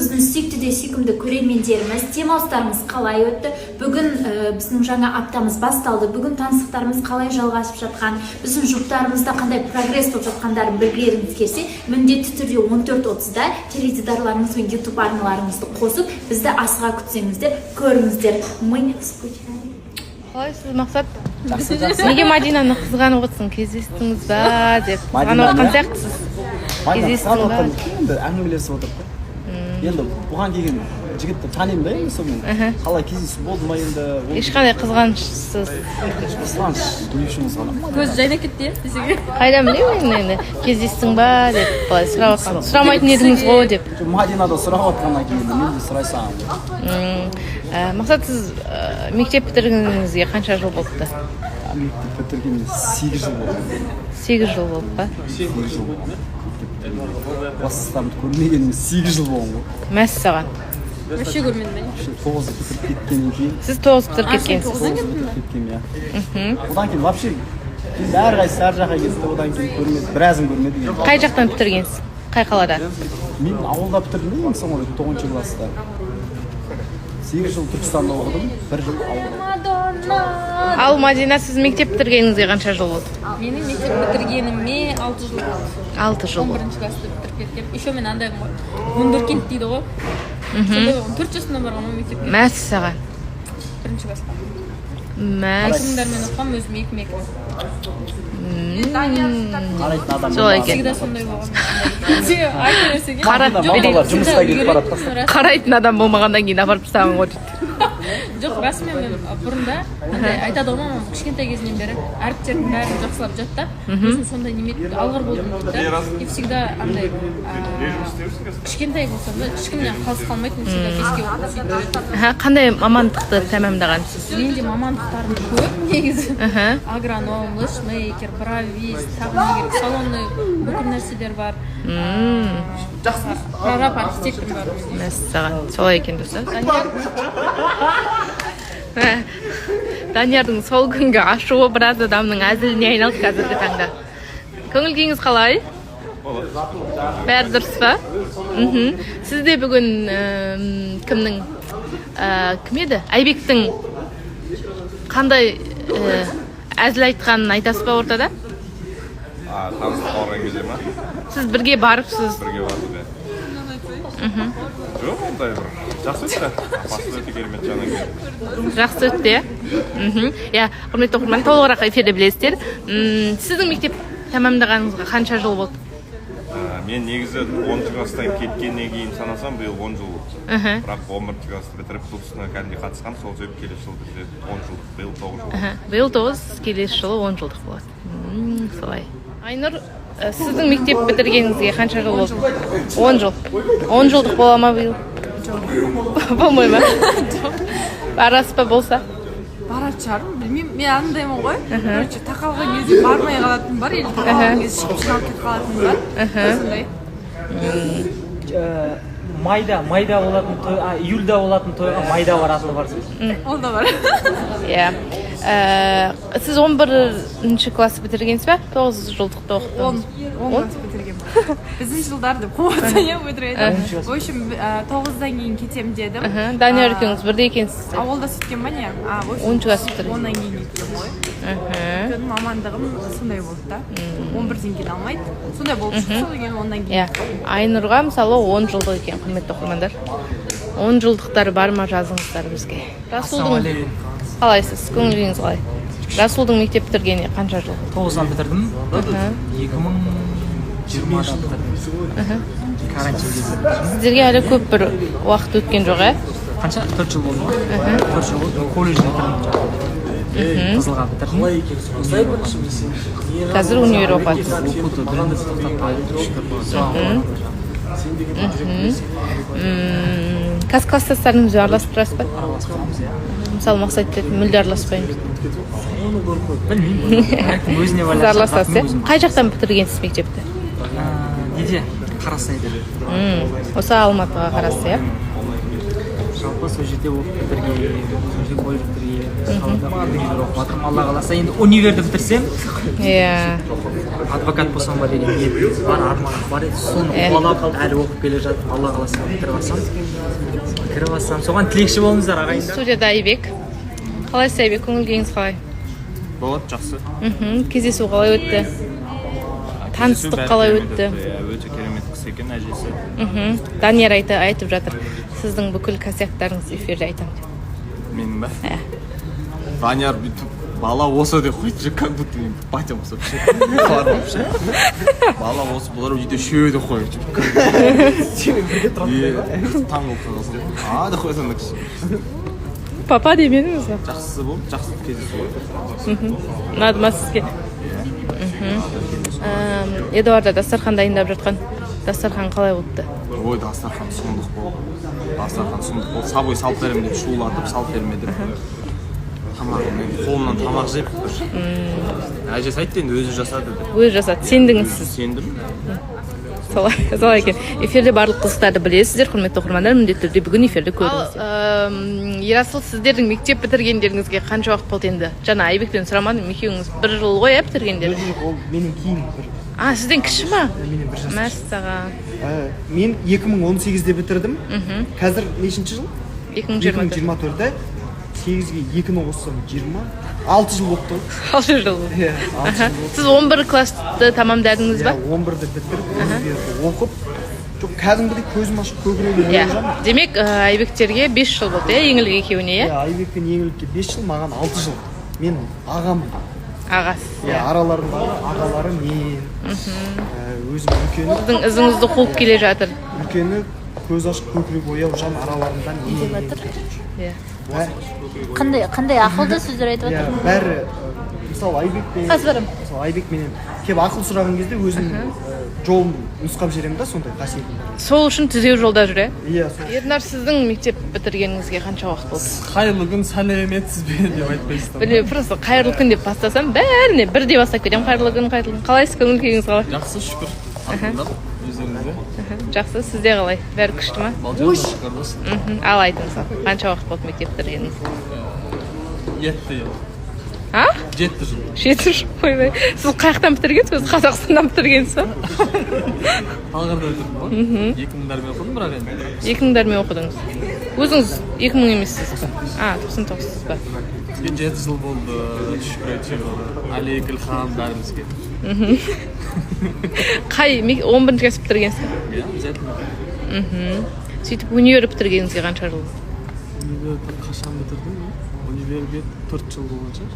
біздің сүйікті де сүйкімді көрермендеріміз, демалыстарымыз қалай өтті? Бүгін біздің жаңа аптамыз басталды. Бүгін таныстықтарымыз қалай жалғасып жатқан, біздің жұптарымызда қандай прогресс болып жатқандарын білгілеріңіз келсе, міндетті түрде 14:30-да теледидарларыңыз бен YouTube арналарыңызды қосып, бізді асыға күтсеңіздер, көріңіздер. Мы скучали. Қалайсыз, Мақсат? Неге Мадинаны қызғанып отырсың? Кездестіңіз ба деп. Қызғанып отқан сияқтысыз. Кездестіңіз ба? Енді әңгімелесіп отырдық. Енді бұған келген жігітті танимын да енді сонымен. Қалай кездесу болды ма енді? Ешқандай қызғанышсыз. Қызғаныш дүниешіміз ғана. Көз жайнап кетті десеге. Қайдан білемін енді кездестің ба деп былай сұрап отқан. Сұрамайтын едіңіз ғой деп. Мадинада сұрап отқаннан кейін мен де сұрай саламын. Мақсат, сіз мектеп бітіргеніңізге қанша жыл болыпты? Мектеп бітіргенде 8 жыл болды. 8 жыл болды ба? 8 жыл болды. Бастықтарымды көрмегенім 8 жыл болды. Мәссаған. Вообще көрмедім мен. 9 бітіріп кеткеннен кейін. Сіз 9 бітіріп кеткенсіз. 9 бітіріп кеткенмін, иә. Одан кейін вообще әрқайсысы әр жаққа кетті, одан кейін көрмеді. Біразын көрмедік енді. Қай жақтан бітіргенсіз? Қай қалада? Мен ауылда бітірдім, соңғы 9-шы класста. 8 жыл Түркістанда оқыдым, 1 жыл ауылда. Ал Мадина, сіз мектеп бітіргеніңізге қанша жыл болды? Менің мектеп бітіргеніме 6 жыл болды. 6 жыл болды. 11-ші класты бітіріп кеткем. Еще мен андай вундеркинд дейді ғой. Сондай 4 жасымда барғанмын мектепке. Мәссаған. 1-ші класста. Мәссаған. оқығам, өзім 2-2. Қарайтын адам. Солай екен. Всегда сондай болған. Айтқан нәрсеге. Балалар жұмысқа кетіп барады. Қарайтын адам болмағаннан кейін апарып тастаған ғой дейді. Жоқ, расымен мен бұрында айтады ғой мамам, кішкентай кезінен бері әріптердің бәрін жақсылап жаттап, өзім сондай неме алғыр болдым дейді. И всегда андай кішкентай болсам да ешкімнен қалыс қалмайтын, всегда кешке оқып сөйтіп. Қандай мамандықты тәмамдағансыз? Менде мамандықтарым көп негізі. Агроном, лешмейкер, бровист, тағы не керек, салонный бүкіл нәрселер бар. Прораб, архитектор бар. Мәссаған. Солай екен достар. Даниярдың сол күнгі ашуы біраз адамның әзіліне айналды қазіргі таңда. Көңіл күйіңіз қалай? Бәрі дұрыс па? Сіз де бүгін кімнің, кім еді? Айбектің қандай әзіл айтқанын айтасыз ба ортада? Таныстық алған кезде ма? Сіз бірге барыпсыз. Бірге барды, да. Жоқ, ондай бір жақсы өтті. Апасы өте керемет жанынан келді. Жақсы өтті, иә? Құрметті оқырман, толығырақ эфирде білесіздер. Сіздің мектеп тәмамдағаныңызға қанша жыл болды? Мен негізі 10-шы класстан кеткеннен кейін санасам, биыл 10 жыл болды. Бірақ 11-шы класты бітіріп, выпускной кәдімге қатысқан, сол себеп келесі жылы бізде 10 жыл, биыл 9 жыл. Биыл 9, келесі жылы 10 жылдық болады. Солай. Айнұр, сіздің мектеп бітіргеніңізге қанша жыл болды? 10 жыл. 10 жылдық бола ма биыл? Болмай ма? Барасыз ба болса? Барат шығармын, білмеймін, мен андаймын ғой. Короче, тақалған кезде бармай қалатын бар, или тақалған кезде шығып кетіп қалатын бар. Сондай. Майда болатын той, июльда болатын тойға майда баратыны бар сөз. Ол да бар. Иә. Сіз 11-ші класс бітіргенсіз ба? 9 жылдықта оқыдыңыз. 10 класс бітіргем. Біздің жылдар деп қуатanya өтіреді. В общем, 9-дан кейін кетем дедім. Данияр екеуіңіз бірде екенсіз. Ауылда сөйткен ба не? 10-ші класс бітірген. 10-дан кейін кеттім ғой. Өйткені мамандығым сондай болды да. 11-ден кейін алмайды. Сондай болып шықты, сол кейін 10-дан кейін. Иә. Айнұрға мысалы 10 жылдық екен, құрметті оқырмандар. 10 жылдықтары бар ма, жазыңыздар бізге. Расулдың қалайсыз? Көңіл күйіңіз қалай? Расулдың мектеп бітіргеніне қанша жыл? 9-дан бітірдім. 2020-да бітірдім. Карантин кезінде. Сіздерге әлі көп бір уақыт өткен жоқ, Қанша? 4 жыл болды ма? 4 жыл болды. Колледжде бітірдім. Қызылға бітірдім. Қазір универ оқасыз. Оқуды бірінде тоқтатпай Класстастарыңызбен араласып тұрасыз ба? араласып қаламыз, иә. Мысалы, Мақсат деді, мүлде араласпаймыз. Білмеймін. Әркім өзіне Сіз байланысты. араласасыз, иә? Қай жақтан бітіргенсіз мектепті? Неде? Қарасайда. Осы Алматыға қарасты, иә? Жалпы сол жерде оқып бірге, сол жерде колледж бітірген. қалада дегендер оқып жатырмын. Алла қаласа енді универді бітірсем, иә адвокат болсам ба деген ниет бар, арманым бар еді. Соны қуалап әлі оқып келе жатып, Алла қаласа бітіріп алсам, соған тілекші болыңыздар ағайындар. студияда Айбек. Қалайсыз Айбек, көңіл күйіңіз қалай? болады жақсы. Кездесу қалай өтті? Таныстық қалай өтті? Өте керемет кісі екен әжесі. Данияр айтып жатыр. Сіздің бүкіл косяктарыңыз эфирде айтамын деп. Менің ба? Данияр бүйтіп бала осы деп қойды же, как будто мен батям ұқсап ше. Бала осы бұлар үйде шөе деп қойды. Сенімен бірге тұрады ба? Таң болып қаласың. Деп қойсам да кіші. Папа демедіңіз ба? Жақсы болды, жақсы кездесу болды. Ұнады ма сізге? Эдуарда дастархан дайындап жатқан. Дастархан қалай болыпты? Ой, дастархан сұмдық болды. Сабой салып беремін деп шулатып, салып берме деп. Тамағын мен қолымнан тамақ жеп бір. Әжесі айтты енді өзі жасады деп. Өзі жасады. Сендіңіз сіз. Сендім. Солай екен. Эфирде барлық қызықтарды білесіздер, құрметті оқырмандар, міндетті түрде бүгін эфирді көріңіздер. Ерасыл, сіздердің мектеп бітіргендеріңізге қанша уақыт болды енді? Жаңа Айбектен сұрамадым, екеуіңіз 1 жыл ғой бітіргендер. 1 жыл ол менен кейін бір. Сізден кіші ма? Менен 1 жас. Мәссаған. Мен 2018-де бітірдім. Қазір нешінші жыл? 2024-де. 8-ге 2-ні қоссам 6 жыл болыпты. 6 жыл болды. Сіз 11 классты тамамдадыңыз ба? 11-де бітіріп, универді оқып, жоқ кәдімгідей көзім ашып көкірегім оянып жатыр. Демек, Айбектерге 5 жыл болды, еңлік екеуіне, иә? Айбек пен еңлікке 5 жыл, маған 6 жыл. Мен ағамын. Ағасы. Араларындағы ағалары мен. Өзім үлкені. Сіздің ізіңізді қуып келе жатыр. Үлкені көз ашып көкірегі ояу жан араларында мен. Қандай ақылды сөздер айтып отыр? Бәрі мысалы Айбек менен келіп ақыл сұраған кезде өзім жолын нұсқап жіберемін да, сондай қасиетім бар. Сол үшін түзеу жолда жүр, иә? Иә. Ернар, сіздің мектеп бітіргеніңізге қанша уақыт болды? Қайырлы күн, сәлеметсіз бе деп айтпайсыз. Біле, просто қайырлы күн деп бастасам, бәріне бірдей бастап кетемін. Қайырлы күн. Қалайсыз, көңіл күйіңіз қалай? Жақсы, шүкір. Алхамдулилlah. Өздеріңізде? Жақсы, сізде қалай? Бәрі күшті ма? Шүкір болсын. Ал айтыңыз, қанша уақыт болды мектеп бітіргеніңізге? 7 жыл. 7 жыл. 7 жыл. Ойбай. Сіз қаяқтан бітіргенсіз? Өзі Қазақстаннан бітіргенсіз ба? Талғарда өтірдім ғой. 2000-дармен оқыдым, бірақ енді. 2000-дармен оқыдыңыз. Өзіңіз 2000 емессіз ба? 99-сыз ба? 7 жыл болды, шүкір әйтеуір. Алик, Илхам, бәрімізге. Қай 11-ші класс бітіргенсіз? Иә, обязательно. Сөйтіп универ бітіргеніңізге қанша жыл? Универді қашан бітірдім? Универге 4 жыл болған шығар.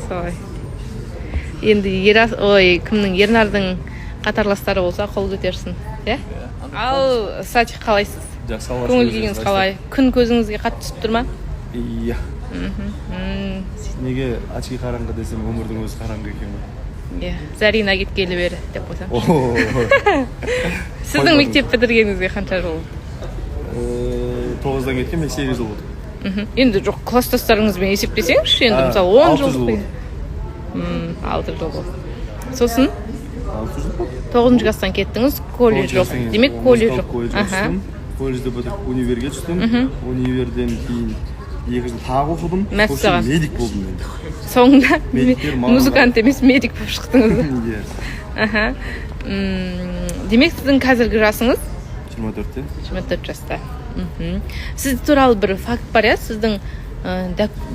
Солай. Енді кімнің Ернардың қатарластары болса қол көтерсін, иә? Ал Сатих қалайсыз? Жақсы, көңіл күйіңіз қалай? Күн көзіңізге қатты түсіп тұр ма? Иә. Неге очки қараңғы десем, өмірдің өзі қараңғы екен ғой. Иә, Зарина кеткелі бері деп қойсам. Сіздің мектеп бітіргеніңізге қанша жыл болды? 9-дан кеткен, мен 8 жыл болды. Енді жоқ, класстастарыңызбен есептесеңізші, енді мысалы 10 жыл болды. 6 жыл болды. Сосын 9-шы класстан кеттіңіз, колледж жоқ. Демек колледж жоқ. Колледжді бітіріп универге түстім. Универден кейін 2 жыл тағы оқыдым. Мәссаған. Медик болдым енді. Соңында музыкант емес, медик болып шықтыңыз. Демек сіздің қазіргі жасыңыз? 24-те. 24 жаста. Сіз туралы бір факт бар, иә? Сіздің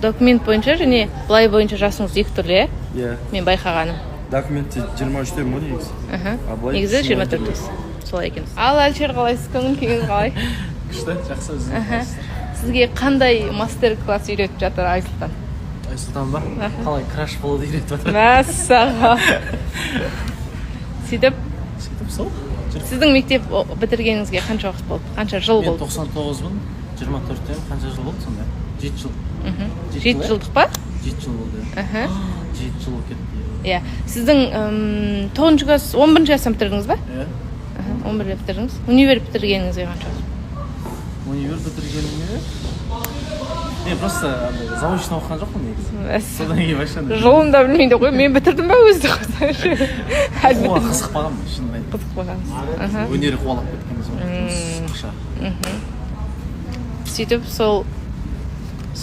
документ бойынша және былай бойынша жасыңыз 2 түрлі, иә? Иә. Мен байқағаным. Документте 23-те ме негізі? Негізі 24-те. Солай екен. Ал Әлшер қалайсыз, көңіл күйіңіз қалай? Күшті, жақсы өзіңіз. Сізге қандай мастер-класс үйретіп жатыр Айсұлтан? Айсұлтан ба? Қалай краш болуды үйретіп жатыр. Мәссаған. Сөйтіп сол. Сіздің мектеп бітіргеніңізге қанша уақыт болды? Қанша жыл болды? Мен 99-мын, 24-те қанша жыл болды сонда? 7 жыл. 7 жылдық па? 7 жыл болды. 7 жыл болып кетті. Иә. Сіздің 9-шы класс, 11-ші класстан бітірдіңіз ба? Иә. 11-де бітірдіңіз. Универ бітіргеніңізге қанша жыл? Универ бітіргенімде? Мен просто заочно оқыған жоқпын негізі. Содан кейін башында. Жолында білмейді ғой, мен бітірдім ба өзі қойсаңшы. Қызықпаған ба, шынымен. Қызықпағансыз. Өнері қуалап кеткен соң. Қысқаша. Сөйтіп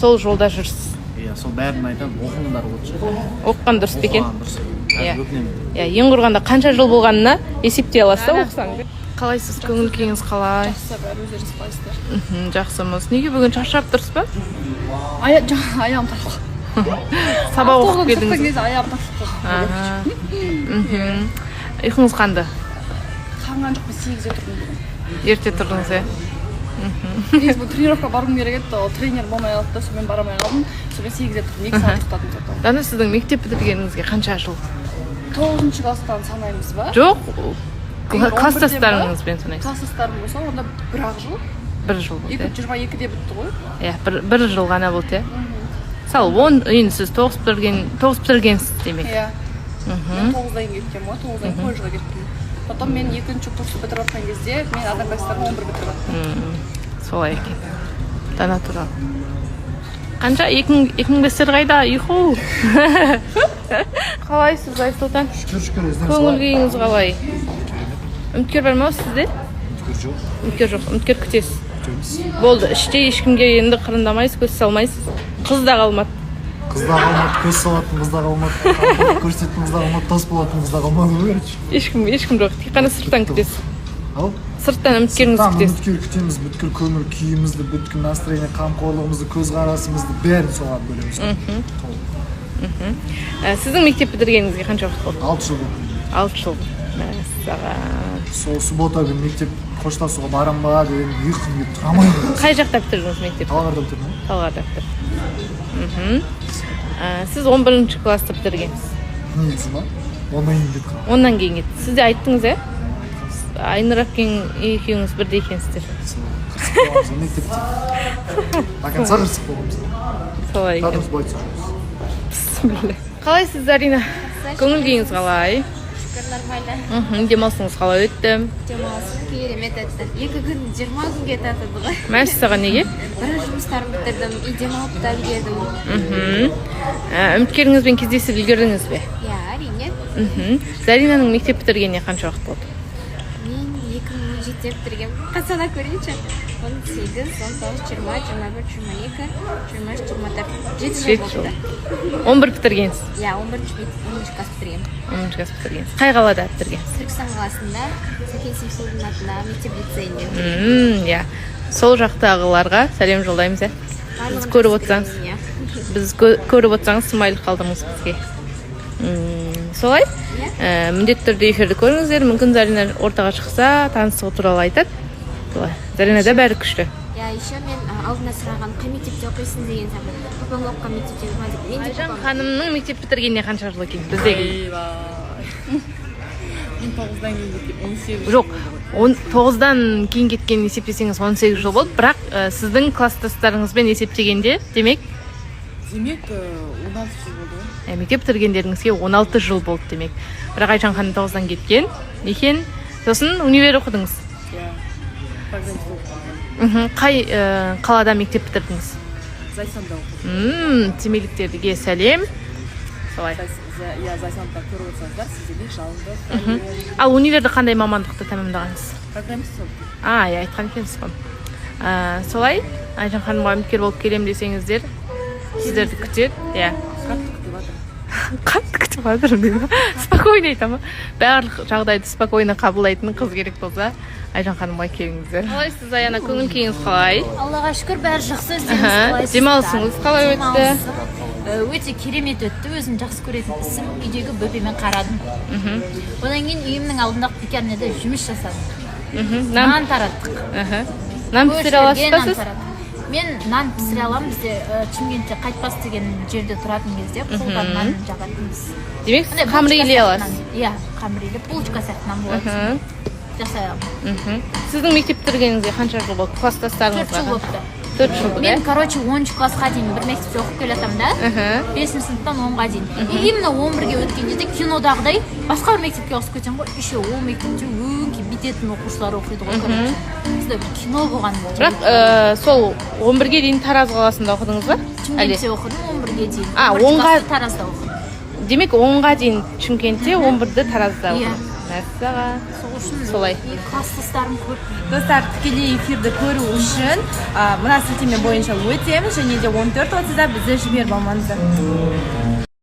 сол жолда жүрсіз. Иә, сол бәрін айтамын, оқыңдар лучше. Оқыған дұрыс па екен? Оқыған дұрыс. Иә. Өкінемін. Иә, ең құрғанда қанша жыл болғанына есептей аласыз да оқысаңыз. Қалайсыз, көңіл күйіңіз қалай? Өздеріңіз қалайсыздар? Жақсымыз. Неге бүгін шаршап тұрсыз ба? Аяғым тартып Сабақ оқып келдіңіз. кезде аяғым тартып Ұйқыңыз қанды? қанған жоқпын, 8-де тұрдым. Ерте тұрдыңыз, иә? Негізі бұл тренировка барғым керек еді, ол тренер болмай қалды да, сонымен барамай қалдым. Сонымен 8-де тұрдым, 2 сағат ұйықтадым зато. Дана, сіздің мектеп бітіргеніңізге қанша жыл? 9-шы класстан санаймыз ба? Жоқ, класстастарыңызбен санайсыз. Класстастарым болса, онда 1 жыл. 1 жыл болды, иә? 22-де бітті ғой. Иә, 1 жыл ғана болды, иә? Мысалы, 10, енді сіз 9 бітіргенсіз демек. Иә. Мен 9-дан кеткем ғой, 9-дан колледжға кеттім. Потом мен 2-ші курсты бітіріп жатқан кезде, мен однокласстарым 11 бітіріп жаттым. Солай екен. Дана туралы. Қанша? 2005-тер қайда? Иху! Қалайсыз, Айсұлтан? Шүкір, Көңіл күйіңіз қалай? Үміткер бар ма сізде? Үміткер жоқ. Үміткер жоқ, үміткер күтесіз. Күтеміз. Болды, іште ешкімге енді қырындамайсыз, көз салмайсыз. Қыз да қалмады. Қызда қалмады, көз салатын қызда қалмады, көрсететін қызда қалмады, дос болатын қызда қалмады ғой, короче. Ешкім жоқ, тек қана сырттан күтесіз. Ал? Сырттан үміткеріңізді күтесіз. Үміткер күтеміз, бүткіл көңіл күйімізді, бүткіл настроение, қамқорлығымызды, көзқарасымызды бәрін соған бөлеміз. Сіздің мектеп бітіргеніңізге қанша уақыт болды? 6 жыл болды. 6 жыл. Мәссаған. Сол суббота күні мектеп қоштасуға барам ба деген ұйқым келіп тұра алмаймын. Қай жақта бітірдіңіз мектепті? Талғарда бітірдім. Талғарда бітірдім. Сіз 11-ші класты бітіргенсіз. Негізі ма? Ондан кейін кетіп қалдым. Ондан кейін кетті. Сіз де айттыңыз, иә? Айнұр әпкең екеуіңіз бірдей екенсіздер. Қырсық боламыз, мектепте. До конца қырсық боламыз. Солай екен. Татымыз бойты жүрміз. Қалайсыз, Зарина? Көңіл күйіңіз қалай? Шүкір, нормально. Демалысыңыз қалай өтті? Демалысым керемет өтті. 2 күн 20 күнге татыды ғой. Мәссаған неге? Бір жұмыстарымды бітірдім, үй демалып та үлгердім. Үміткеріңізбен кездесіп үлгердіңіз бе? Иә, әрине. Заринаның мектеп бітіргеніне қанша уақыт болды? Мен 2017-де бітіргем. Қасана көрейінші. 18, 19, 20, 21, 22, 23, 24. 7 жыл болды. 11 бітіргенсіз? Иә, 11-ші класс бітіргем. 11 класс бітіргенсіз. Қай қалада бітіргенсіз? Түркістан қаласында, Сәкен Сейфуллин атындағы мектеп-лицейінде. Иә. Сол жақтағыларға сәлем жолдаймыз, иә? Біз көріп отырсаңыз. Біз көріп отырсаңыз, смайлық қалдырыңыз бізге. Солай? Міндетті түрде эфирді көріңіздер. Мүмкін Зарина ортаға шықса, таныстығы туралы айтады. Заринада бәрі күшті. Иә, еще мен алдына сұраған, қай мектепте оқисың деген сияқты. Папаң оқыған мектепте оқыған деп. Мен де Айжан ханымның мектеп бітіргеніне қанша жыл екен? Біздегі. Мен 9-дан кейін кеттім, 18. Жоқ, 9-дан кейін кеткенін есептесеңіз 18 жыл болды, бірақ сіздің класстастарыңызбен есептегенде, демек 16 жыл болды ғой. мектеп бітіргендеріңізге 16 жыл болды демек. Бірақ Айжан ханым 9-дан кеткен екен, сосын универ оқыдыңыз. Иә, программист оқыдым. Қай қалада мектеп бітірдіңіз? Зайсанда оқыдым. Семейліктерге сәлем. Солай. Иә, Зайсанда көріп отырсаңыздар, сіздерге жалынды. Ал универді қандай мамандықты тәмамдағансыз? Программист оқыдым. Иә, айтқан екенсіз ғой. Солай, Айжан ханымға үміткер болып келем десеңіздер, сіздерді күтеді. Иә. Қатты күтіп жатырмын дейді. Спокойно айтамын. Барлық жағдайды спокойно қабылдайтын қыз керек болса, Айжан ханымға келіңіздер. Қалайсыз, Аяна, көңіл күйіңіз қалай? Аллаға шүкір, бәрі жақсы. Өздеріңіз қалайсыздар? Демалысыңыз қалай өтті? Өте керемет өтті. Өзім жақсы көретін ісім үйдегі бөпемен қарадым. Одан кейін үйімнің алдындағы пекарняда жұмыс жасадым. Нан тараттық. Нан пісіре аласыз ба сіз? Мен нан пісіре аламын. Бізде Шымкентте Қайтпас деген жерде тұратын кезде қолдан нан жағатынбыз. Демек сіз қамыр илей аласыз? Иә, қамыр илеп, булочка сияқты нан болады. Жасай аламын. Сіздің мектеп бітіргеніңізге қанша жыл болды? 4 Класстастарыңызға? жыл болыпты. 4 жыл болды, Мен, 10-ші классқа дейін бір мектепте оқып келе жатамын да. 5-ші сыныптан 10-ға дейін. И именно 11-ге өткен жерде кинодағыдай басқа бір мектепке ауысып кетсем ғой, еще ол мектепте өңкей битетін оқушылар оқиды ғой, короче. Бізде бір кино болған. Бірақ сол 11-ге дейін Тараз қаласында оқыдыңыз ба? Шымкентте оқыдым 11-ге дейін. 10-ға Таразда оқыдым. Демек 10-ға дейін Шымкентте, 11-ді Таразда Иә. оқыдым. мәссаған солай класстастарым көп. Достар, тікелей эфирді көру үшін мына сілтеме бойынша өтеміз және де 14:30-да бізді жіберіп алмаңыздар.